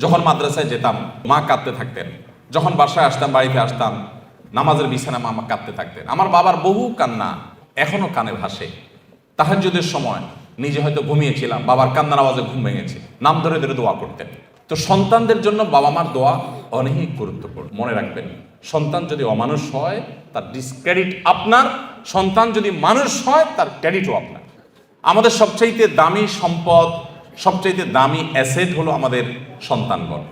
যখন মাদ্রাসায় যেতাম মা কাঁদতে থাকতেন, যখন বাসায় আসতাম, বাড়িতে আসতাম, নামাজের বিছানা মা কাঁদতে থাকতেন। আমার বাবার বহু কান্না এখনো কানে ভাসে। তাহাজ্জুদের সময় নিজে হয়তো ঘুমিয়েছিলাম, বাবার কান্নার আওয়াজে ঘুম ভেঙেছে, নাম ধরে ধরে দোয়া করতেন। তো সন্তানদের জন্য বাবা মার দোয়া অনেক গুরুত্বপূর্ণ। মনে রাখবেন, সন্তান যদি অমানুষ হয় তার ডিসক্রেডিট আপনার, সন্তান যদি মানুষ হয় তার ক্রেডিটও আপনার। আমাদের সবচাইতে দামি সম্পদ, সবচাইতে দামি অ্যাসেট হলো আমাদের সন্তানগণ।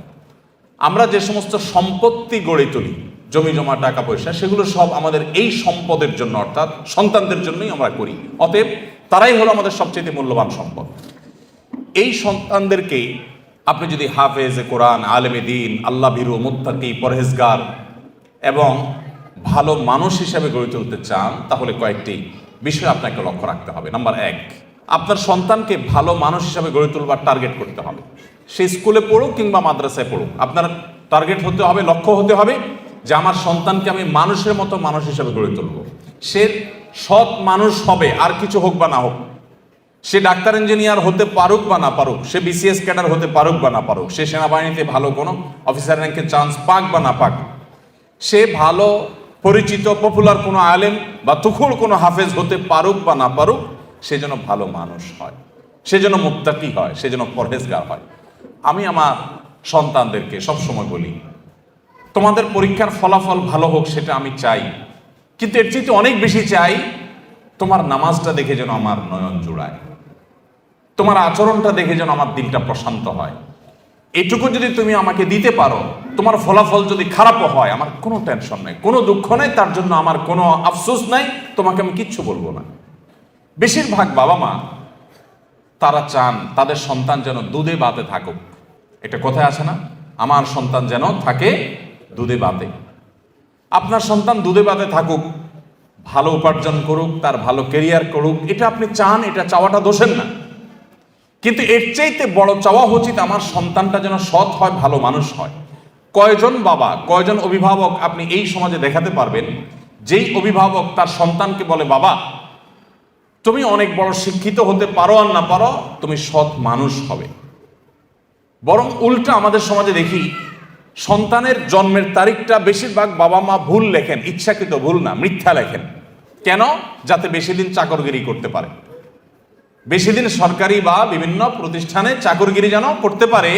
আমরা যে সমস্ত সম্পত্তি গড়ে তুলি, জমি জমা, টাকা পয়সা, সেগুলো সব আমাদের এই সম্পদের জন্য, অর্থাৎ সন্তানদের জন্যই আমরা করি। অতএব তারাই হলো আমাদের সবচাইতে মূল্যবান সম্পদ। এই সন্তানদেরকে আপনি যদি হাফেজে কোরআন, আলেমে দ্বীন, আল্লাহ ভীরু, মুত্তাকি, পরহেজগার এবং ভালো মানুষ হিসেবে গড়ে তুলতে চান, তাহলে কয়েকটি বিষয় আপনাকে লক্ষ্য রাখতে হবে। নাম্বার 1, আপনার সন্তানকে ভালো মানুষ হিসেবে গড়ে তুলবার টার্গেট করতে হবে। সে স্কুলে পড়ুক কিংবা মাদ্রাসায় পড়ুক, আপনার টার্গেট হতে হবে, লক্ষ্য হতে হবে যে আমার সন্তানকে আমি মানুষের মতো মানুষ হিসেবে গড়ে তুলব। সে সৎ মানুষ হবে, আর কিছু হোক বা না হোক। সে ডাক্তার ইঞ্জিনিয়ার হতে পারুক বা না পারুক, সে বিসিএস ক্যাডার হতে পারুক বা না পারুক, সে সেনাবাহিনীতে ভালো কোনো অফিসার র্যাঙ্কে চান্স পাক বা না পাক, সে ভালো পরিচিত পপুলার কোনো আলেম বা তুখুর কোনো হাফেজ হতে পারুক বা না পারুক, সে যেন ভালো মানুষ হয়, সে যেন মুত্তাকি হয়, সে যেন পরহেজগার হয়। আমি আমার সন্তানদেরকে সবসময় বলি, তোমাদের পরীক্ষার ফলাফল ভালো হোক সেটা আমি চাই, কিন্তু এর চেয়ে অনেক বেশি চাই তোমার নামাজটা দেখে যেন আমার নয়ন জোড়ায়, তোমার আচরণটা দেখে যেন আমার দিলটা প্রশান্ত হয়। এটুকু যদি তুমি আমাকে দিতে পারো, তোমার ফলাফল যদি খারাপও হয়, আমার কোনো টেনশন নেই, কোনো দুঃখ নেই, তার জন্য আমার কোনো আফসোস নাই, তোমাকে আমি কিচ্ছু বলবো না। বেশিরভাগ বাবা মা তারা চান তাদের সন্তান যেন দুধে ভাতে থাকুক। এটা কোথায় আসে না? আমার সন্তান যেন থাকে দুধে ভাতে। আপনার সন্তান দুধে ভাতে থাকুক, ভালো উপার্জন করুক, তার ভালো কেরিয়ার করুক, এটা আপনি চান, এটা চাওয়াটা দোষের না। কিন্তু এর চাইতে বড় চাওয়া উচিত আমার সন্তানটা যেন সৎ হয়, ভালো মানুষ হয়। কয়জন বাবা, কয়জন অভিভাবক আপনি এই সমাজে দেখাতে পারবেন যেই অভিভাবক তার সন্তানকে বলে, বাবা তুমি অনেক বড় শিক্ষিত হতে পারো আর না পারো, তুমি সৎ মানুষ হবে? বরং উল্টা আমাদের সমাজে দেখি, সন্তানের জন্মের তারিখটা বেশিরভাগ বাবা মা ভুল লেখেন, ইচ্ছাকৃত ভুল না, মিথ্যা লেখেন। কেন? যাতে বেশি দিন চাকরগিরি করতে পারে, বেশি দিন সরকারি বা বিভিন্ন প্রতিষ্ঠানে চাকরগিরি যেন করতে পারে,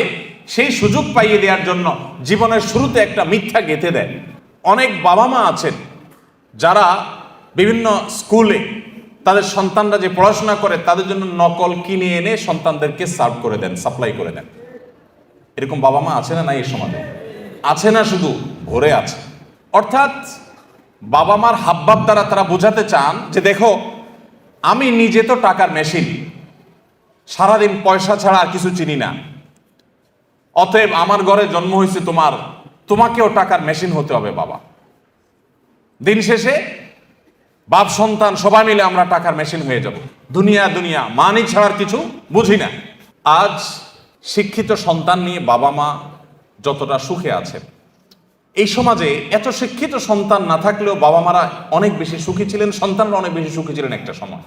সেই সুযোগ পাইয়ে দেওয়ার জন্য জীবনের শুরুতে একটা মিথ্যা গেঁথে দেয়। অনেক বাবা মা আছেন যারা বিভিন্ন স্কুলে তাদের সন্তানরা যে পড়াশোনা করে তাদের জন্য নকল কিনে এনে সন্তানদেরকে সার্ভ করে দেন, সাপ্লাই করে দেন। এরকম বাবা মা আছে না? নাই এই সমাজে আছে না? শুধু ভরে আছে। অর্থাৎ বাবা মার হাবভাব দ্বারা তারা বোঝাতে চান যে দেখো, আমি নিজে তো টাকার মেশিন, সারাদিন পয়সা ছাড়া আর কিছু চিনি না, অতএব আমার ঘরে জন্ম হয়েছে তোমাকেও টাকার মেশিন হতে হবে বাবা। দিন শেষে বাপ সন্তান সবাই মিলে আমরা টাকার মেশিন হয়ে যাব। দুনিয়া মানি ছাড়ার কিছু বুঝি না। আজ শিক্ষিত সন্তান নিয়ে বাবা মা যতটা সুখে আছে, এই সমাজে এত শিক্ষিত সন্তান না থাকলেও বাবা মারা অনেক বেশি সুখী ছিলেন, সন্তানরা অনেক বেশি সুখী ছিলেন একটা সময়।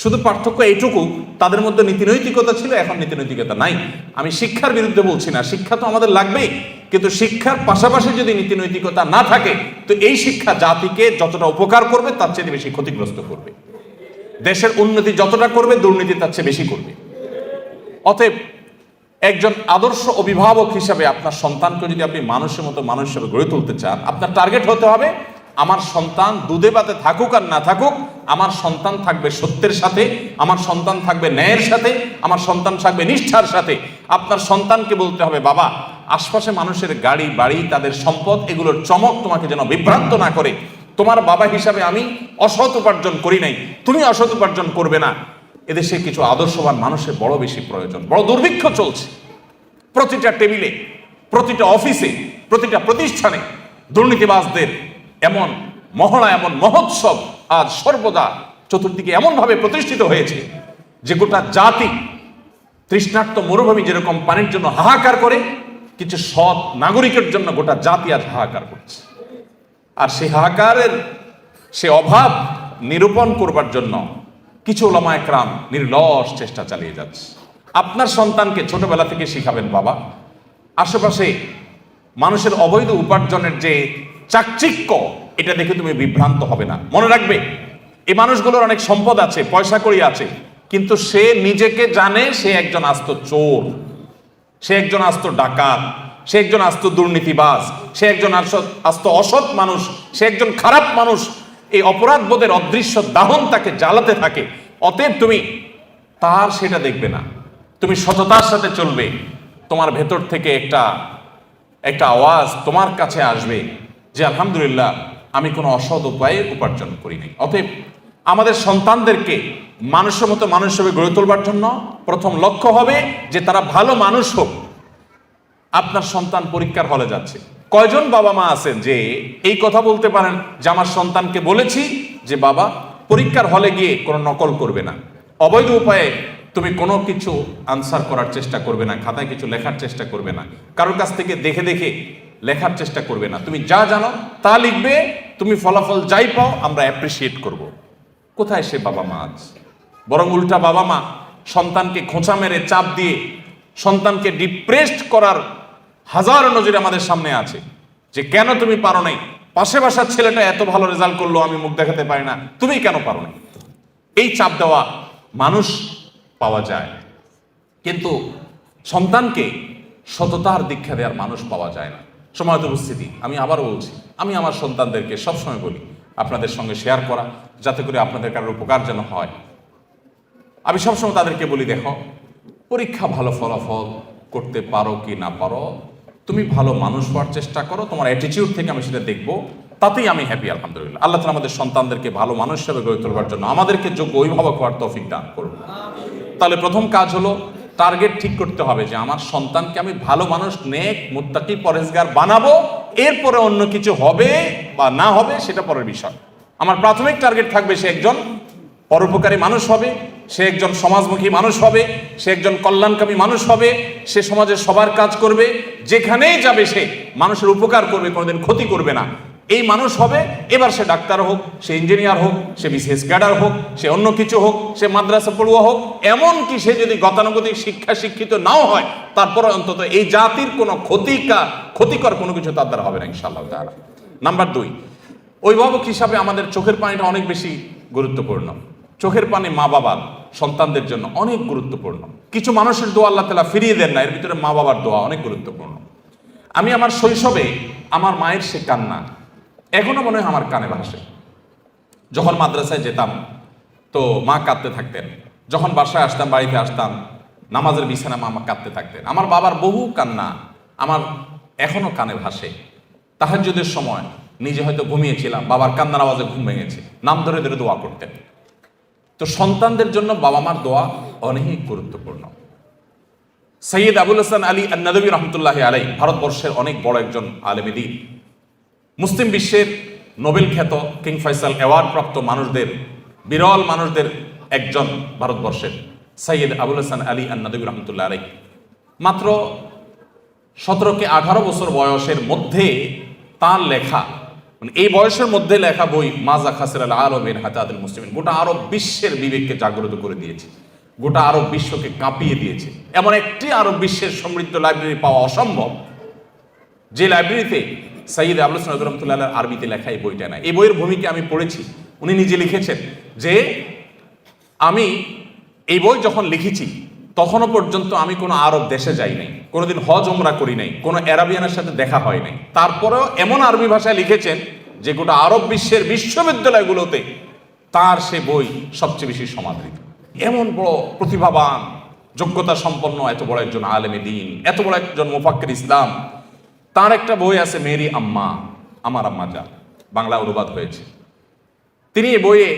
শুধু পার্থক্য এইটুকু, তাদের মধ্যে নীতিনৈতিকতা ছিল, এখন নীতিনৈতিকতা নাই। আমি শিক্ষার বিরুদ্ধে বলছি না, শিক্ষা তো আমাদের লাগবেই, কিন্তু শিক্ষার পাশাপাশি যদি নীতিনৈতিকতা না থাকে, তো এই শিক্ষা জাতিকে যতটা উপকার করবে তার চেয়ে বেশি ক্ষতিগ্রস্ত করবে। দেশের উন্নতি যতটা করবে, দুর্নীতি তার চেয়ে বেশি করবে। অতএব একজন আদর্শ অভিভাবক হিসাবে আপনার সন্তানকে যদি আপনি মানুষের মতো মানুষ হিসেবে গড়ে তুলতে চান, আপনার টার্গেট হতে হবে আমার সন্তান দুধে ভাতে থাকুক আর না থাকুক, আমার সন্তান থাকবে সত্যের সাথে, আমার সন্তান থাকবে ন্যায়ের সাথে, আমার সন্তান থাকবে নিষ্ঠার সাথে। আপনার সন্তানকে বলতে হবে, বাবা আশপাশে মানুষের গাড়ি বাড়ি, তাদের সম্পদ, এগুলোর চমক তোমাকে যেন বিভ্রান্ত না করে। তোমার বাবা হিসাবে আমি অসৎ উপার্জন করি নাই, তুমি অসৎ উপার্জন করবে না। এদেশে কিছু আদর্শবান মানুষের বড় বেশি প্রয়োজন। বড় দুর্ভিক্ষ চলছে প্রতিটা টেবিলে, প্রতিটা অফিসে, প্রতিটা প্রতিষ্ঠানে। দুর্নীতিবাজদের এমন মহড়া, এমন মহোৎসব আজ সর্বদা চতুর্দিকে এমনভাবে প্রতিষ্ঠিত হয়েছে যে গোটা জাতি, তৃষ্ণার্ত মরুভূমি যেরকম পানির জন্য হাহাকার করে, কিছু সৎ নাগরিকের জন্য গোটা জাতি আজ হাহাকার করছে। আর সেই হাহাকারের সে অভাব নিরূপণ করবার জন্য কিছু উলামা একরাম নির্লস চেষ্টা চালিয়ে যাচ্ছে। আপনার সন্তানকে ছোটবেলা থেকে শিখাবেন, বাবা আশেপাশে মানুষের অবৈধ উপার্জনের যে চাকচিক্য, এটা দেখে তুমি বিভ্রান্ত হবে না। মনে রাখবে, এই মানুষগুলোর অনেক সম্পদ আছে, পয়সা কড়ি আছে, কিন্তু সে নিজেকে জানে সে একজন আস্ত চোর, সে একজন আস্ত ডাকাত, সে একজন আস্ত দুর্নীতিবাজ, সে একজন আস্ত অসৎ মানুষ, সে একজন খারাপ মানুষ। এই অপরাধ বোধের অদৃশ্য দাহন তাকে জ্বালাতে থাকে। অতএব তুমি তার সেটা দেখবে না, তুমি সততার সাথে চলবে। তোমার ভেতর থেকে একটা আওয়াজ তোমার কাছে আসবে যে আলহামদুলিল্লাহ, আমি কোনো অসৎ উপায়ে উপার্জন করিনি। অতএব আমাদের সন্তানদেরকে মানুষের মতো মানুষ হিসেবে গড়ে তোলবার জন্য প্রথম লক্ষ্য হবে যে তারা ভালো মানুষ হোক। আপনার সন্তান পরীক্ষার হলে যাচ্ছে, কয়জন বাবা মা আছেন যে এই কথা বলতে পারেন যে আমার সন্তানকে বলেছি যে বাবা, পরীক্ষার হলে গিয়ে কোনো নকল করবে না, অবৈধ উপায়ে তুমি কোনো কিছু আনসার করার চেষ্টা করবে না, খাতায় কিছু লেখার চেষ্টা করবে না, কারোর কাছ থেকে দেখে দেখে লেখার চেষ্টা করবে না, তুমি যা জানো তা লিখবে, তুমি ফলাফল যাই পাও আমরা অ্যাপ্রিসিয়েট করব। কোথায় সে বাবা মা আজ? বরং উল্টা বাবা মা সন্তানকে খোঁচা মেরে চাপ দিয়ে সন্তানকে ডিপ্রেসড করার হাজারো নজির আমাদের সামনে আছে যে কেন তুমি পারো নাই, পাশে বাসার ছেলেটা এত ভালো রেজাল্ট করলো, আমি মুখ দেখাতে পারি না, তুমি কেন পারো নাই। এই চাপ দেওয়া মানুষ পাওয়া যায়, কিন্তু সন্তানকে সততার দীক্ষা দেওয়ার মানুষ পাওয়া যায় না। সময়ত উপস্থিতি, আমি আবারও বলছি, আমি আমার সন্তানদেরকে সবসময় বলি আপনাদের সঙ্গে শেয়ার করা, যাতে করে আপনাদের কারোর উপকার যেন হয়। আমি সবসময় তাদেরকে বলি, দেখো, পরীক্ষা ভালো ফলাফল করতে পারো কি না পারো, তুমি ভালো মানুষ হওয়ার চেষ্টা করো, তোমার অ্যাটিটিউড থেকে আমি সেটা দেখবো, তাতেই আমি হ্যাপি। আলহামদুলিল্লাহ, আল্লাহ তাআলা আমাদের সন্তানদেরকে ভালো মানুষ হিসেবে গড়ে তোলবার জন্য আমাদেরকে যোগ্য অভিভাবক হওয়ার তৌফিক দান করুন। তাহলে প্রথম কাজ হলো টার্গেট ঠিক করতে হবে যে আমার সন্তানকে আমি ভালো মানুষ, নেক, মুত্তাকি, পরেজগার বানাবো। এরপরে অন্য কিছু হবে বা না হবে সেটা পরের বিষয়। আমার প্রাথমিক টার্গেট থাকবে সে একজন পরোপকারী মানুষ হবে, সে একজন সমাজমুখী মানুষ হবে, সে একজন কল্যাণকামী মানুষ হবে, সে সমাজের সবার কাজ করবে, যেখানেই যাবে সে মানুষের উপকার করবে, কোনোদিন ক্ষতি করবে না, এই মানুষ হবে। এবার সে ডাক্তার হোক, সে ইঞ্জিনিয়ার হোক, সে বিসিএস ক্যাডার হোক, সে অন্য কিছু হোক, সে মাদ্রাসা পড়ুয়া হোক, এমনকি সে যদি গতানুগতিক শিক্ষিত নাও হয়, তারপর অন্তত এই জাতির কোনো ক্ষতিকর কোনো কিছু তার দ্বারা হবে না ইনশাআল্লাহ তাআলা। নাম্বার 2, অভিভাবক হিসাবে আমাদের চোখের পানিটা অনেক বেশি গুরুত্বপূর্ণ। চোখের পানি মা বাবার সন্তানদের জন্য অনেক গুরুত্বপূর্ণ। কিছু মানুষের দোয়া আল্লাহ তাআলা ফিরিয়ে দেন না, এর ভিতরে মা বাবার দোয়া অনেক গুরুত্বপূর্ণ। আমি আমার শৈশবে আমার মায়ের সে কান্না এখনো মনে হয় আমার কানে ভাসে। যখন মাদ্রাসায় যেতাম তো মা কাঁদতে থাকতেন, যখন বাসায় আসতাম, বাড়িতে আসতাম, নামাজের বিছানা মা কাঁদতে থাকতেন। আমার বাবার বহু কান্না আমার এখনো কানে ভাসে। তাহাজ্জুদের সময় নিজে হয়তো ঘুমিয়েছিলাম, বাবার কান্নার আওয়াজে ঘুম ভেঙেছে, নাম ধরে ধরে দোয়া করতেন। তো সন্তানদের জন্য বাবা মার দোয়া অনেক গুরুত্বপূর্ণ। সৈয়দ আবুল হাসান আলী আন-নাদভী রহমতুল্লাহি আলাইহি ভারতবর্ষের অনেক বড় একজন আলেম দ্বীন, মুসলিম বিশ্বের নোবেল খ্যাত কিং ফয়সাল অ্যাওয়ার্ড প্রাপ্ত মানুষদের, বিরল মানুষদের একজন ভারতবর্ষের সৈয়দ আবুল হাসান আলী আন-নাদভী রহমতুল্লাহ আলাইহি মাত্র 17 থেকে 18 বছর বয়সের মধ্যে তার লেখা, মানে এই বয়সের মধ্যে লেখা বই মাজা খাসিরাল আলম মিন হাতাতুল মুসলিমিন গোটা আরব বিশ্বের বিবেককে জাগ্রত করে দিয়েছে, গোটা আরব বিশ্বকে কাঁপিয়ে দিয়েছে। এমন একটি আরব বিশ্বের সমৃদ্ধ লাইব্রেরি পাওয়া অসম্ভব, যে লাইব্রেরিতে সৈয়দ আবুল হাসান রহমতুল্লাহ আলাইহির আরবিতে লেখা এই বইটা না। এই বইয়ের ভূমিকা আমি পড়েছি। উনি নিজে লিখেছেন যে আমি এই বই যখন লিখেছি তখনও পর্যন্ত আমি কোনো আরব দেশে যাই নাই, কোনোদিন হজ ওমরা করি নাই, কোনো অ্যারাবিয়ানের সাথে দেখা হয় নাই। তারপরেও এমন আরবি ভাষায় লিখেছেন যে গোটা আরব বিশ্বের বিশ্ববিদ্যালয়গুলোতে তার সে বই সবচেয়ে বেশি সমাদৃত। এমন বড় প্রতিভাবান, যোগ্যতা সম্পন্ন এত বড় একজন আলেমে দ্বীন, এত বড় একজন মুফাক্কির ইসলাম, তার একটা বই আছে মেরি আম্মা, আমার আম্মা যা, বাংলা অনুবাদ হয়েছে। তিনি এই বইয়ে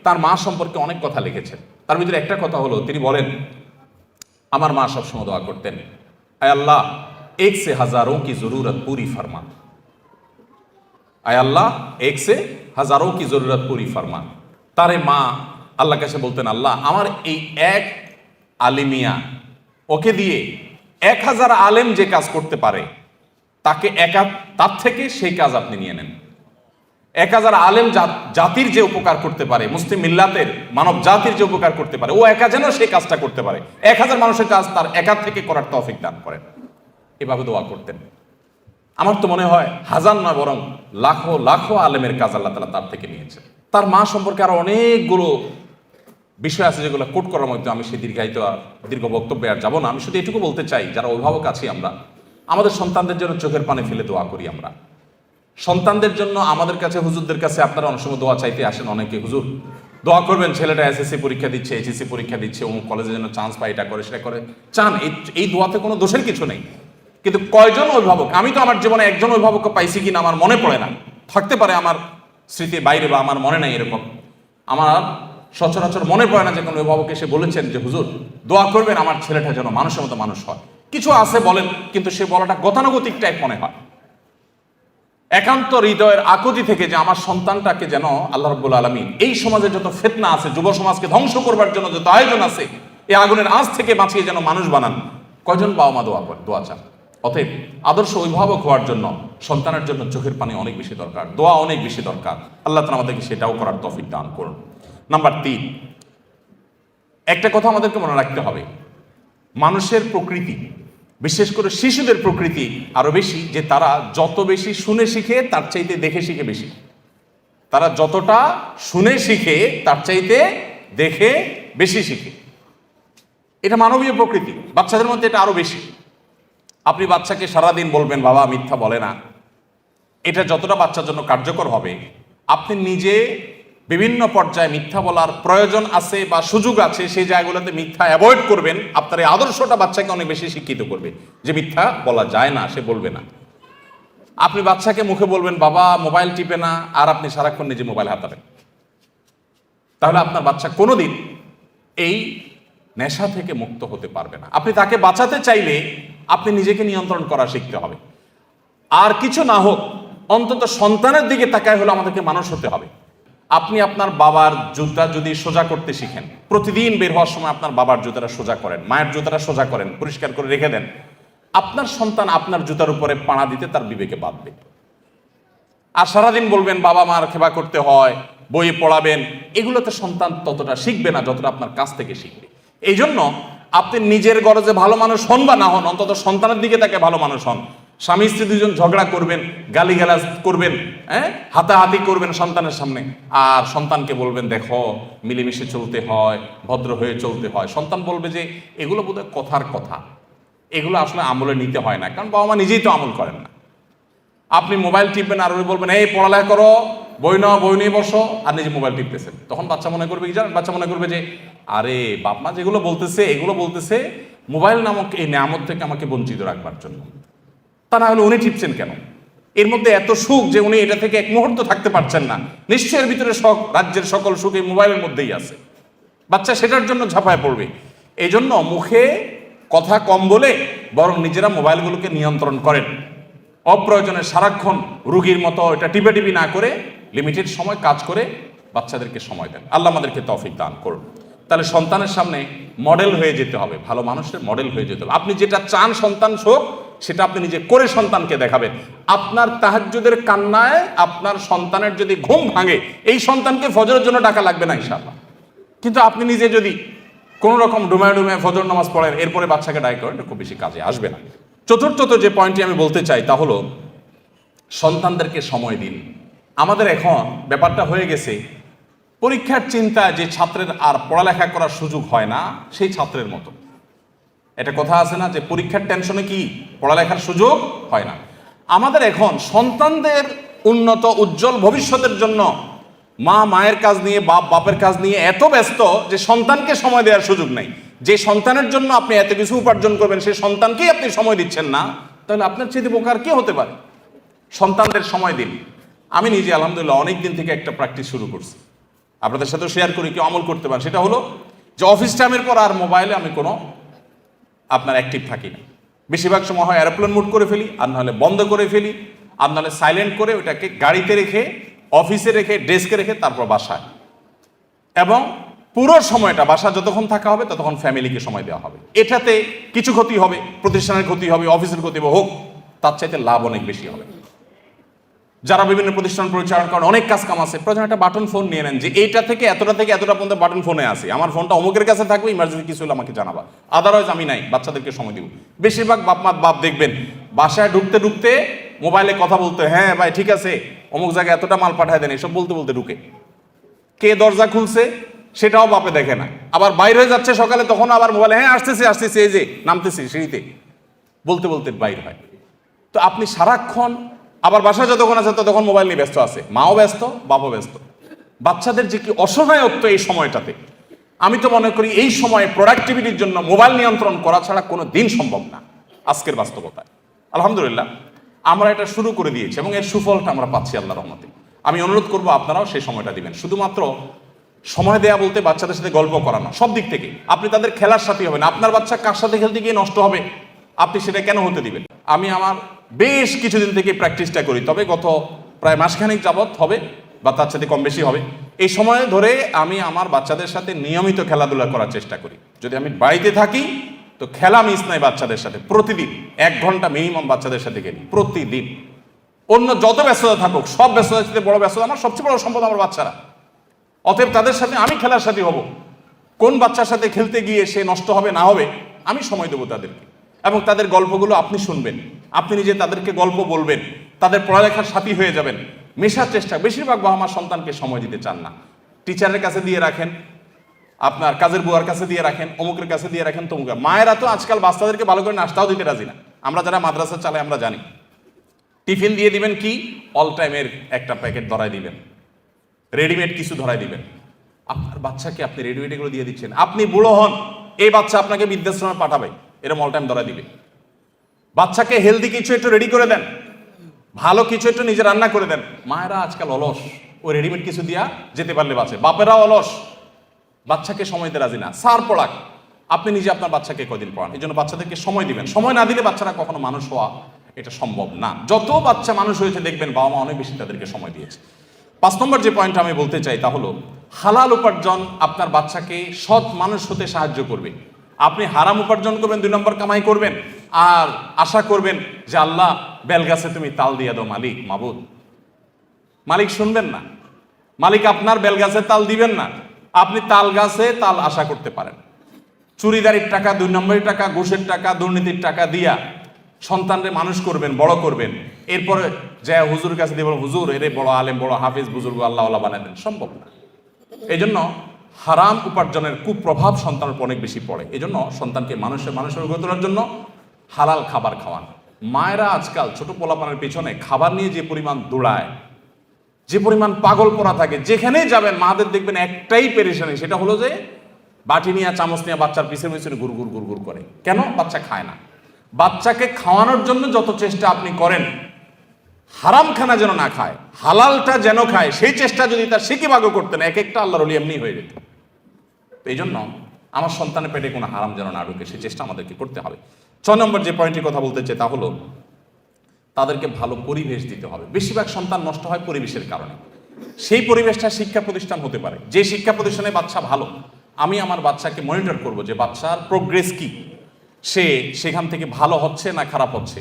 তার মা সম্পর্কে অনেক কথা লিখেছেন। তার ভিতরে একটা কথা হলো, তিনি বলেন আমার মা সবসময় দোয়া করতেন, আয় আল্লাহ এক সে হাজারোं की जरूरत पूरी फरमा, আয় আল্লাহ এক সে হাজারোं की जरूरत पूरी फरमा। তারে মা আল্লাহ কাছে বলতেন, আল্লাহ আমার এই এক আলিমিয়া, ওকে দিয়ে 1000 আলেম যে কাজ করতে পারে তাকে তার থেকে সেই কাজ আপনি নিয়ে নেন। 1000 আলেম জাতির যে উপকার করতে পারে, মুসলিম মিল্লাতের মানব জাতির যে উপকার করতে পারে, ও একা যেন সেই কাজটা করতে পারে। 1000 মানুষের কাজ তার একা থেকে করার তৌফিক দান করেন। এভাবে দোয়া করতেন। আমার তো মনে হয় হাজার না বরং লাখো লাখো আলেমের কাজ আল্লাহ তাআলা তার থেকে নিয়েছেন। তার মা সম্পর্কে আরো অনেকগুলো বিষয় আছে যেগুলো কোট করার মধ্যে আমি সেই দীর্ঘ বক্তব্যে আর যাবো না। আমি শুধু এটুকু বলতে চাই, যারা অভিভাবক আছি আমরা, আমাদের সন্তানদের জন্য চোখের পানি ফেলে দোয়া করি। আমরা সন্তানদের জন্য আমাদের কাছে, হুজুরদের কাছে আপনারা অনেক সময় দোয়া চাইতে আসেন। অনেকে হুজুর দোয়া করবেন, ছেলেটা এসএসসি পরীক্ষা দিচ্ছে, এইচএসসি পরীক্ষা দিচ্ছে, অমুক কলেজের জন্য চান্স পায়, এটা করে সেটা করে চান। এই দোয়াতে কোনো দোষের কিছু নেই। কিন্তু কয়জন অভিভাবক, আমি তো আমার জীবনে একজন অভিভাবককে পাইছি কিনা আমার মনে পড়ে না, থাকতে পারে আমার স্মৃতির বাইরে বা আমার মনে নাই, এরকম আমার সচরাচর মনে পড়ে না যে কোনো অভিভাবক এসে বলেছেন যে হুজুর দোয়া করবেন আমার ছেলেটা যেন মানুষের মতো মানুষ হয়। কিছু আছে বলেন, কিন্তু সে বলাটা গতানুগতিক টাইপ মনে হয়, একান্ত হৃদয়ের আকুতি থেকে যে আমার সন্তানটাকে যেন আল্লাহ রাব্বুল আলামিন এই সমাজে যত ফিতনা আছে, যুব সমাজকে ধ্বংস করবার জন্য যত আয়োজন আছে, এই আগুনের আঁচ থেকে বাঁচিয়ে যেন মানুষ বানান। কয়জন বাবা মা দোয়া চান? অতএব আদর্শ অভিভাবক হওয়ার জন্য সন্তানের জন্য চোখের পানি অনেক বেশি দরকার, দোয়া অনেক বেশি দরকার। আল্লাহ তাআলা আমাদেরকে সেটাও করার তৌফিক দান করুন। নাম্বার 3, একটা কথা আমাদেরকে মনে রাখতে হবে, মানুষের প্রকৃতি, বিশেষ করে শিশুদের প্রকৃতি আরো বেশি যে তারা যত বেশি শুনে শিখে তার চাইতে দেখে শিখে বেশি। তারা যতটা শুনে শিখে তার চাইতে দেখে বেশি শিখে। এটা মানবীয় প্রকৃতি, বাচ্চাদের মধ্যে এটা আরো বেশি। আপনি বাচ্চাকে সারাদিন বলবেন বাবা মিথ্যা বলে না, এটা যতটা বাচ্চার জন্য কার্যকর হবে, আপনি নিজে বিভিন্ন পর্যায়ে মিথ্যা বলার প্রয়োজন আছে বা সুযোগ আছে সেই জায়গাগুলোতে মিথ্যা অ্যাভয়েড করবেন। আপনার এই আদর্শটা বাচ্চাকে অনেক বেশি শিক্ষিত করবে যে মিথ্যা বলা যায় না, সে বলবে না। আপনি বাচ্চাকে মুখে বলবেন বাবা মোবাইল টিপে না, আর আপনি সারাক্ষণ নিজে মোবাইল হাতাবেন, তাহলে আপনার বাচ্চা কোনোদিন এই নেশা থেকে মুক্ত হতে পারবে না। আপনি তাকে বাঁচাতে চাইলে আপনি নিজেকে নিয়ন্ত্রণ করা শিখতে হবে। আর কিছু না হোক অন্তত সন্তানের দিকে তাকায় হলো আমাদেরকে মানুষ হতে হবে। আপনি আপনার বাবার জুতা যদি সোজা করতে শিখেন, প্রতিদিন বের হওয়ার সময় আপনার বাবার জুতাটা সোজা করেন, মায়ের জুতাটা সোজা করেন, পরিষ্কার করে রেখে দেন, আপনার সন্তান আপনার জুতার উপরে পাড়া দিতে তার বিবেকে বাঁধবে। আর সারাদিন বলবেন বাবা মার সেবা করতে হয়, বই পড়াবেন, এগুলোতে সন্তান ততটা শিখবে না যতটা আপনার কাছ থেকে শিখবে। এই জন্য আপনি নিজের গরজে ভালো মানুষ হন বা না হন, অন্তত সন্তানের দিকে তাকে ভালো মানুষ হন। স্বামী স্ত্রী দুজন ঝগড়া করবেন, গালিগালাজ করবেন, হাতাহাতি করবেন সন্তানের সামনে, আর সন্তানকে বলবেন দেখো মিলেমিশে চলতে হয়, ভদ্র হয়ে চলতে হয়। সন্তান বলবে যে এগুলো বোধহয় কথার কথা, এগুলো আসলে আমলে নিতে হয় না, কারণ বাবা মা নিজেই তো আমল করেন না। আপনি মোবাইল টিপবেন আর ওই বলবেন এই পড়ালেখা করো, বই নাও, বই নিয়ে বসো, আর নিজে মোবাইল টিপতেছেন। তখন বাচ্চা মনে করবে কি জানেন? বাচ্চা মনে করবে যে আরে বাপ মা যেগুলো বলতেছে এগুলো বলতেছে মোবাইল নামক এই নিয়ামত থেকে আমাকে বঞ্চিত রাখবার জন্য। তা না হলে উনি টিপছেন কেন? এর মধ্যে এত সুখ যে উনি এটা থেকে এক মুহূর্ত থাকতে পারছেন না। নিশ্চয়ই এর ভিতরে রাজ্যের সকল সুখ এই মোবাইলের মধ্যেই আছে। বাচ্চা সেটার জন্য ঝাঁপায় পড়বে। এই জন্য মুখে কথা কম বলে বরং নিজেরা মোবাইলগুলোকে নিয়ন্ত্রণ করেন। অপ্রয়োজনে সারাক্ষণ রুগীর মতো এটা টিপি না করে লিমিটেড সময় কাজ করে বাচ্চাদেরকে সময় দেন। আল্লাহ আমাদেরকে তৌফিক দান করুন। তাহলে সন্তানের সামনে মডেল হয়ে যেতে হবে, ভালো মানুষের মডেল হয়ে যেতে হবে। আপনি যেটা চান সন্তান হোক সেটা আপনি নিজে করে সন্তানকে দেখাবেন। আপনার তাহাজ্জুদের কান্নায় আপনার সন্তানের যদি ঘুম ভাঙে, এই সন্তানকে ফজরের জন্য ডাকা লাগবে না ইনশাআল্লাহ। কিন্তু আপনি নিজে যদি কোনো রকম ডুমায় ফজর নামাজ পড়েন, এরপরে বাচ্চাকে ডাক করেন, এটা খুব বেশি কাজে আসবে না। চতুর্থত যে পয়েন্টটি আমি বলতে চাই তা হলো সন্তানদেরকে সময় দিন। আমাদের এখন ব্যাপারটা হয়ে গেছে পরীক্ষার চিন্তা যে ছাত্রের আর পড়ালেখা করার সুযোগ হয় না সেই ছাত্রের মতো। এটা কথা আছে না যে পরীক্ষার টেনশনে কি পড়ালেখার সুযোগ হয় না। আমাদের এখন সন্তানদের উন্নত উজ্জ্বল ভবিষ্যতের জন্য মা মায়ের কাজ নিয়ে, বাপ বাপের কাজ নিয়ে এত ব্যস্ত যে সন্তানকে সময় দেওয়ার সুযোগ নেই। যে সন্তানের জন্য আপনি এত কিছু উপার্জন করবেন সেই সন্তানকেই আপনি সময় দিচ্ছেন না, তাহলে আপনার চেয়ে বোকার কে হতে পারে? সন্তানদের সময় দিন। আমি নিজে আলহামদুলিল্লাহ অনেক দিন থেকে একটা প্র্যাকটিস শুরু করছি, আপনাদের সাথে শেয়ার করি, কেউ আমল করতে পারেন। সেটা হলো যে অফিস টাইমের পর আর মোবাইলে আমি কোনো আপনার অ্যাক্টিভ থাকি না। বেশিরভাগ সময় হয় এরোপ্লেন মোড করে ফেলি, আর নাহলে বন্ধ করে ফেলি, আর নাহলে সাইলেন্ট করে ওটাকে গাড়িতে রেখে, অফিসে রেখে, ডেস্কে রেখে তারপর বাসায়। এবং পুরো সময়টা বাসা যতক্ষণ থাকা হবে ততক্ষণ ফ্যামিলিকে সময় দেওয়া হবে। এটাতে কিছু ক্ষতি হবে, প্রতিষ্ঠানের ক্ষতি হবে, অফিসের ক্ষতি হোক, তার চাইতে লাভ অনেক বেশি হবে। যারা বিভিন্ন প্রতিষ্ঠান পরিচালনা করেন, অনেক কাজ কাম আছে, প্রয়োজন একটা বাটন ফোন নিয়ে নেন যে এইটা থেকে এতটা পর্যন্ত বাটন ফোনে আছে, আমার ফোনটা অমুকের কাছে থাকবে, ইমার্জেন্সি কিছু হলে আমাকে জানাবা, আদারওয়াইজ আমি নাই, বাচ্চাদেরকে সময় দিব। বেশিরভাগ বাপ দেখবেন বাসায় ঢুকতে ঢুকতে মোবাইলে কথা বলতে, হ্যাঁ ভাই ঠিক আছে অমুক জায়গায় এতটা মাল পাঠায় দেন, এসব বলতে বলতে ঢুকে। কে দরজা খুলছে সেটাও বাপে দেখে না, আবার বাইরে হয়ে যাচ্ছে সকালে, তখন আবার মোবাইলে, হ্যাঁ আসতেছি এই যে নামতেছি সিঁড়িতে, বলতে বলতে বাইর হয়। তো আপনি সারাক্ষণ আবার বাসায় যতক্ষণ আছে ততক্ষণ মোবাইল নিয়ে ব্যস্ত আছে, মাও ব্যস্ত, বাপও ব্যস্ত। বাচ্চাদের যে কি অসহায়ত্ব এই সময়টাতে, আমি তো মনে করি এই সময়ে প্রোডাক্টিভিটির জন্য মোবাইল নিয়ন্ত্রণ করা ছাড়া কোনো দিন সম্ভব না আজকের বাস্তবতায়। আলহামদুলিল্লাহ আমরা এটা শুরু করে দিয়েছি এবং এর সুফলটা আমরা পাচ্ছি আল্লাহর রহমতে। আমি অনুরোধ করবো আপনারাও সেই সময়টা দিবেন। শুধুমাত্র সময় দেয়া বলতে বাচ্চাদের সাথে গল্প করানো, সব দিক থেকে আপনি তাদের খেলার সাথী হবেন। আপনার বাচ্চা কার সাথে খেলতে গিয়ে নষ্ট হবে, আপনি সেটা কেন হতে দিবেন? আমি আমার বেশ কিছুদিন থেকে প্র্যাকটিসটা করি, তবে গত প্রায় মাসখানেক যাবৎ হবে বা তার সাথে কম বেশি হবে, এই সময় ধরে আমি আমার বাচ্চাদের সাথে নিয়মিত খেলাধুলা করার চেষ্টা করি। যদি আমি বাড়িতে থাকি তো খেলা মিস নাই বাচ্চাদের সাথে, প্রতিদিন 1 ঘন্টা মিনিমাম বাচ্চাদের সাথে খেলি প্রতিদিন। অন্য যত ব্যস্ততা থাকুক, সব ব্যস্ততার সাথে বড় ব্যস্ততা আমার সবচেয়ে বড় সম্পদ আমার বাচ্চারা। অতএব তাদের সাথে আমি খেলার সাথী হব। কোন বাচ্চার সাথে খেলতে গিয়ে সে নষ্ট হবে না হবে, আমি সময় দেবো তাদেরকে, এবং তাদের গল্পগুলো আপনি শুনবেন, আপনি নিজে তাদেরকে গল্প বলবেন, তাদের পড়ালেখার সাথী হয়ে যাবেন, মেশার চেষ্টা। বেশিরভাগ বাবা মা সন্তানকে সময় দিতে চান না, টিচারের কাছে দিয়ে রাখেন, আপনার কাজের বুয়ার কাছে দিয়ে রাখেন, অমুকের কাছে দিয়ে রাখেন, তমুকের। মায়েরা তো আজকাল বাচ্চাদেরকে ভালো করে নাস্তাও দিতে রাজি না। আমরা যারা মাদ্রাসা চালাই আমরা জানি, টিফিন দিয়ে দিবেন কি অল টাইমের একটা প্যাকেট ধরাই দিবেন, রেডিমেড কিছু ধরাই দিবেন। আপনার বাচ্চাকে আপনি রেডিমেড এগুলো দিয়ে দিচ্ছেন, আপনি বুড়ো হন এই বাচ্চা আপনাকে বৃদ্ধাশ্রমে পাঠাবে, এরকম অল টাইম ধরাই দিবে। বাচ্চাকে হেলদি কিছু একটু রেডি করে দেন, ভালো কিছু একটু নিজে রান্না করে দেন। মায়েরা আজকাল অলস, ওই রেডিমেড কিছু দিয়া যেতে পারলে বাঁচে। বাপেরাও অলস, বাচ্চাকে সময় দিতে রাজি না। সার পড়াক, আপনি নিজে আপনার বাচ্চাকে কদিন পড়ান। এই জন্য বাচ্চাদেরকে সময় দিবেন। সময় না দিলে বাচ্চারা কখনো মানুষ হওয়া এটা সম্ভব না। যত বাচ্চা মানুষ হয়েছে দেখবেন বাবা মা অনেক বেশি তাদেরকে সময় দিয়েছে। 5 নম্বর যে পয়েন্ট আমি বলতে চাই তা হলো হালাল উপার্জন আপনার বাচ্চাকে সৎ মানুষ হতে সাহায্য করবে। আপনি হারাম উপার্জন করবেন, 2 নম্বর কামাই করবেন, আর আশা করবেন যে আল্লাহ বেলগাছে তুমি তাল দিয়ে দাও মালিক, মাবুদ। মালিক শুনবেন না, মালিক আপনার বেলগাছে তাল দিবেন না। আপনি তাল গাছে তাল আশা করতে পারেন। চুরিদারির টাকা, 2 নম্বরের টাকা, ঘুষের টাকা, দুর্নীতির টাকা দিয়া সন্তানরে মানুষ করবেন, বড় করবেন, এরপরে যে হুজুর কাছে দিয়ে হুজুর এরে বড় আলেম, বড় হাফিজ, বুজুর্গ আল্লাহ বানায় দেন, সম্ভব না। এই জন্য হারাম উপার্জনের কুপ্রভাব সন্তানের উপর অনেক বেশি পড়ে। এই জন্য সন্তানকে মানুষের গড়ে তোলার জন্য হালাল খাবার খাওয়ান। মায়েরা আজকাল ছোট পোলাপানের পিছনে খাবার নিয়ে যে পরিমাণ দৌড়ায়, যে পরিমাণ পাগল পড়া থাকে, যেখানেই যাবেন মাদের দেখবেন একটাই পেরেশানি, সেটা হলো যে বাটি নিয়ে চামচ নিয়ে বাচ্চার পিছনে পিছনে গুড় করে। কেন? বাচ্চা খায় না। বাচ্চাকে খাওয়ানোর জন্য যত চেষ্টা আপনি করেন, হারাম খানা যেন না খায়, হালালটা যেন খায়, সেই চেষ্টা যদি তার সিকিভাগও করতেন, এক একটা আল্লাহর ওলি এমনি হয়ে যেত। এই জন্য আমার সন্তানের পেটে কোনো হারাম যেন না ঢুকে, সেই চেষ্টা আমাদেরকে করতে হবে। 6 নম্বর যে পয়েন্টের কথা বলতে চাই তা হলো তাদেরকে ভালো পরিবেশ দিতে হবে। বেশিরভাগ সন্তান নষ্ট হয় পরিবেশের কারণে। সেই পরিবেশটা শিক্ষা প্রতিষ্ঠান হতে পারে। যে শিক্ষা প্রতিষ্ঠানে বাচ্চা ভালো, আমি আমার বাচ্চাকে মনিটর করব যে বাচ্চার প্রোগ্রেস কি, সে সেখান থেকে ভালো হচ্ছে না খারাপ হচ্ছে,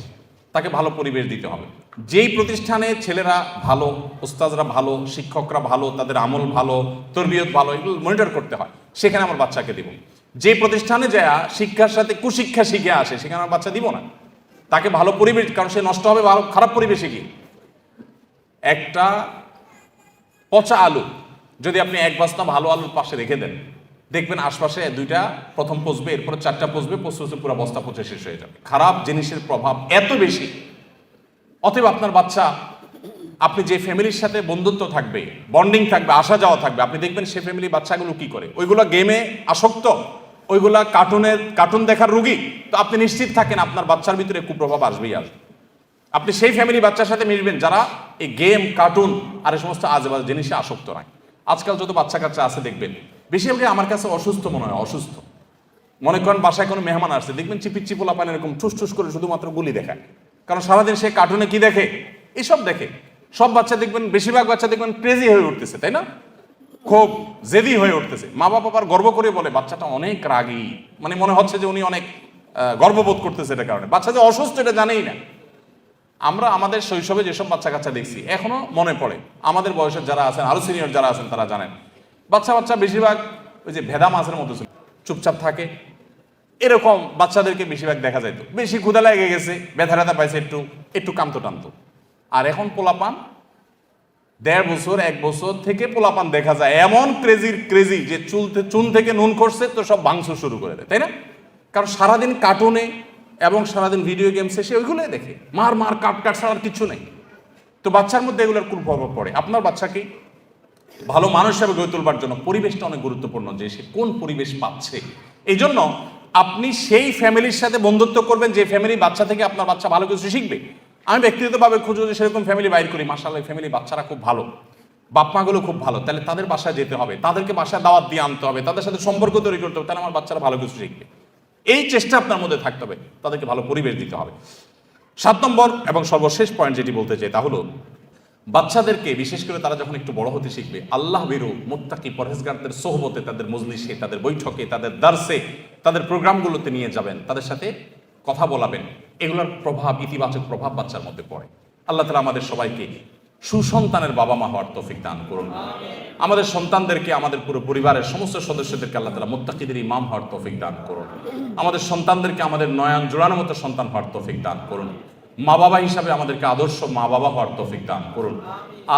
তাকে ভালো পরিবেশ দিতে হবে। যেই প্রতিষ্ঠানে ছেলেরা ভালো, ওস্তাদরা ভালো, শিক্ষকরা ভালো, তাদের আমল ভালো, তরবিয়ত ভালো, এগুলো মনিটর করতে হয়, সেখানে আমার বাচ্চাকে দিব। যে প্রতিষ্ঠানে যায় শিক্ষার সাথে কুশিক্ষা শিখে আসে, সেখানে আমার বাচ্চা দিব না। তাকে ভালো পরিবেশ, কারণ সে নষ্ট হবে ভালো খারাপ পরিবেশে গিয়ে। একটা পচা আলু যদি আপনি 1 বস্তা ভালো আলুর পাশে রেখে দেন, দেখবেন আশপাশে 2টা প্রথম পচবে, এরপরে 4টা পচবে, পচতে পুরো বস্তা পচে শেষ হয়ে যাবে। খারাপ জিনিসের প্রভাব এত বেশি। অতএব আপনার বাচ্চা, আপনি যে ফ্যামিলির সাথে বন্ধুত্ব থাকবে, বন্ডিং থাকবে, আসা যাওয়া থাকবে, আপনি দেখবেন সে ফ্যামিলি বাচ্চাগুলো কি করে। ওইগুলো গেমে আসক্ত, ওইগুলা কার্টুন দেখার রুগী। তো আপনি নিশ্চিত থাকেন আপনার বাচ্চার ভিতরে কুপ্রভাব আসবেই আসবে। আপনি সেই ফ্যামিলি বাচ্চার সাথে মিশবেন যারা এই গেম, কার্টুন আর এই সমস্ত আজেবাজে জিনিসে আসক্ত নয়। আজকাল যত বাচ্চা কাচ্চা আছে দেখবেন বেশিরভাগই আমার কাছে অসুস্থ মনে হয়। অসুস্থ মনে করেন বাসায় কোনো মেহমান আসছে, দেখবেন চিপিচ্ছি পোলাপান এরকম ঠুস করে শুধুমাত্র গুলি দেখায়। কারণ সারাদিন সে কার্টুনে কি দেখে, এসব দেখে। সব বাচ্চা দেখবেন, বেশিরভাগ বাচ্চা দেখবেন ক্রেজি হয়ে উঠতেছে, তাই না? খুব জেদি হয়ে উঠতেছে। মা বাবা আবার গর্ব করে বলে বাচ্চাটা অনেক রাগী, মানে মনে হচ্ছে যে উনি অনেক গর্ববোধ করতেছে। এটার কারণে বাচ্চা যে অসুস্থ এটা জানেই না। আমরা আমাদের শৈশবে যেসব বাচ্চা কাচ্চা দেখছি এখনো মনে পড়ে, আমাদের বয়সের যারা আছেন, আরো সিনিয়র যারা আছেন তারা জানেন, বাচ্চা বেশিরভাগ ওই যে ভেদা মাছের মতো ছিল, চুপচাপ থাকে, এরকম বাচ্চাদেরকে বেশিরভাগ দেখা যাইতো। বেশি ক্ষুধা লেগে গেছে, ব্যথা পাইছে, একটু কামতো টানতো। আর এখন পোলাপান 1.5 বছর 1 বছর থেকে পোলাপান দেখা যায় এমন ক্রেজি যে চুন থেকে নুন করছে তো সব ভাঙচুর শুরু করে দেয়, তাই না? কারণ সারাদিন কার্টুনে এবং সারাদিন ভিডিও গেমসে সে ওইগুলোই দেখে, মার কাট ছাড়া আর কিছু নেই। তো বাচ্চার মধ্যে এগুলোর খুব প্রভাব পড়ে। আপনার বাচ্চাকে ভালো মানুষ হিসেবে গড়ে তোলবার জন্য পরিবেশটা অনেক গুরুত্বপূর্ণ, যে সে কোন পরিবেশ পাচ্ছে। এই জন্য আপনি সেই ফ্যামিলির সাথে বন্ধুত্ব করবেন যে ফ্যামিলি বাচ্চা থেকে আপনার বাচ্চা ভালো কিছু শিখবে। আমি ব্যক্তিগতভাবে খুঁজে যে সেরকম ফ্যামিলি বাইর করি, মাশাআল্লাহ ফ্যামিলি বাচ্চারা খুব ভালো, বাপমাগুলো খুব ভালো, তাহলে তাদের বাসায় যেতে হবে, তাদেরকে বাসায় দাওয়াত দিয়ে আনতে হবে, তাদের সাথে সম্পর্ক তৈরি করতে হবে, তাহলে আমার বাচ্চারা ভালো কিছু শিখবে। এই চেষ্টা আপনার মধ্যে থাকতে হবে, তাদেরকে ভালো পরিবেশ দিতে হবে। 7 নম্বর এবং সর্বশেষ পয়েন্ট যেটি বলতে চাই তা হলো, বাচ্চাদেরকে বিশেষ করে তারা যখন একটু বড় হতে শিখবে, আল্লাহ ভীরু মুত্তাকি পরহেজগারদের সোহবতে, তাদের মজলিসে, তাদের বৈঠকে, তাদের দার্সে, তাদের প্রোগ্রামগুলোতে নিয়ে যাবেন, তাদের সাথে কথা বলাবেন। এগুলোর প্রভাব, ইতিবাচক প্রভাব বাচ্চার মধ্যে পড়ে। আল্লাহ তাআলা আমাদের সবাইকে সুসন্তানের বাবা মা হওয়ার তৌফিক দান করুন। আমাদের সন্তানদেরকে, আমাদের পুরো পরিবারের সমস্ত সদস্যদেরকে আল্লাহ তাআলা মুত্তাকিদের ইমাম হওয়ার তৌফিক দান করুন। আমাদের সন্তানদেরকে আমাদের নয়ন জোড়ানোর মতো সন্তান হওয়ার তৌফিক দান করুন। মা বাবা হিসাবে আমাদেরকে আদর্শ মা বাবা হওয়ার তৌফিক দান করুন।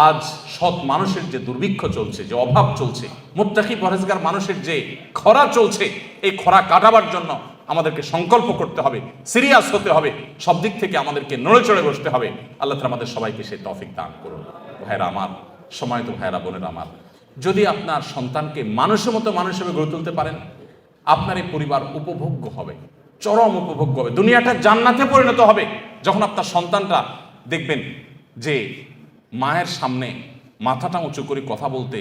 আজ সৎ মানুষের যে দুর্ভিক্ষ চলছে, যে অভাব চলছে, মুত্তাকি পরহেজগার মানুষের যে খরা চলছে, এই খরা কাটাবার জন্য আমাদেরকে সংকল্প করতে হবে, সিরিয়াস হতে হবে, সব দিক থেকে আমাদেরকে নড়ে চড়ে বসতে হবে। আল্লাহ তাআলা আমাদের সবাইকে সেই তৌফিক দান করুন। ভাইরা আমার, সময়ত ভাইরা বোনেরা আমার, যদি আপনার সন্তানকে মানুষের মতো মানুষ হিসেবে গড়ে তুলতে পারেন, আপনার এই পরিবার উপভোগ্য হবে, চরম উপভোগ্য হবে, দুনিয়াটা জান্নাতে পরিণত হবে। যখন আপনার সন্তানটা দেখবেন যে মায়ের সামনে মাথাটা উঁচু করে কথা বলতে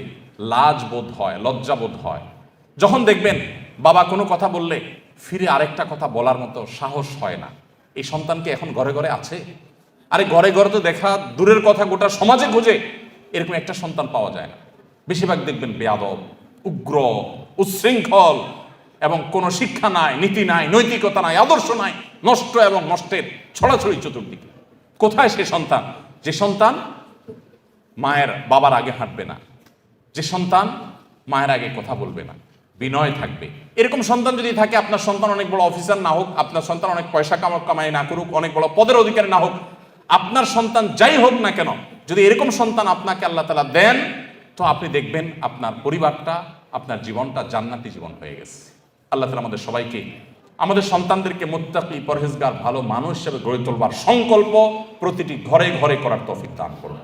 লাজ বোধ হয়, লজ্জা বোধ হয়, যখন দেখবেন বাবা কোনো কথা বললে ফিরে আরেকটা কথা বলার মতো সাহস হয় না, এই সন্তানকে এখন ঘরে ঘরে আছে? আরে ঘরে ঘরে তো দেখা দূরের কথা, গোটা সমাজে খুঁজে এরকম একটা সন্তান পাওয়া যায় না। বেশিরভাগ দেখবেন বেয়াদব, উগ্র, উচ্ছৃঙ্খল, এবং কোনো শিক্ষা নাই, নীতি নাই, নৈতিকতা নাই, আদর্শ নাই, নষ্ট এবং নষ্টের ছড়াছড়ি চতুর্দিকে। কোথায় সে সন্তান? যে সন্তান মায়ের বাবার আগে হাঁটবে না, যে সন্তান মায়ের আগে কথা বলবে না, বিনয় থাকবে। এরকম সন্তান যদি থাকে, আপনার সন্তান অনেক বড় অফিসার না হোক, আপনার সন্তান অনেক পয়সা কামাই না করুক, অনেক বড় পদের অধিকারী না হোক, আপনার সন্তান যাই হোক না কেন, যদি এরকম সন্তান আপনাকে আল্লাহ তাআলা দেন, তো আপনি দেখবেন আপনার পরিবারটা, আপনার জীবনটা জান্নাতি জীবন হয়ে গেছে। আল্লাহ তাআলা আমাদের সবাইকে, আমাদের সন্তানদেরকে মুত্তাকি পরহেজগার ভালো মানুষ হিসেবে গড়ে তোলবার সংকল্প প্রতিটি ঘরে ঘরে করার তৌফিক দান করুন।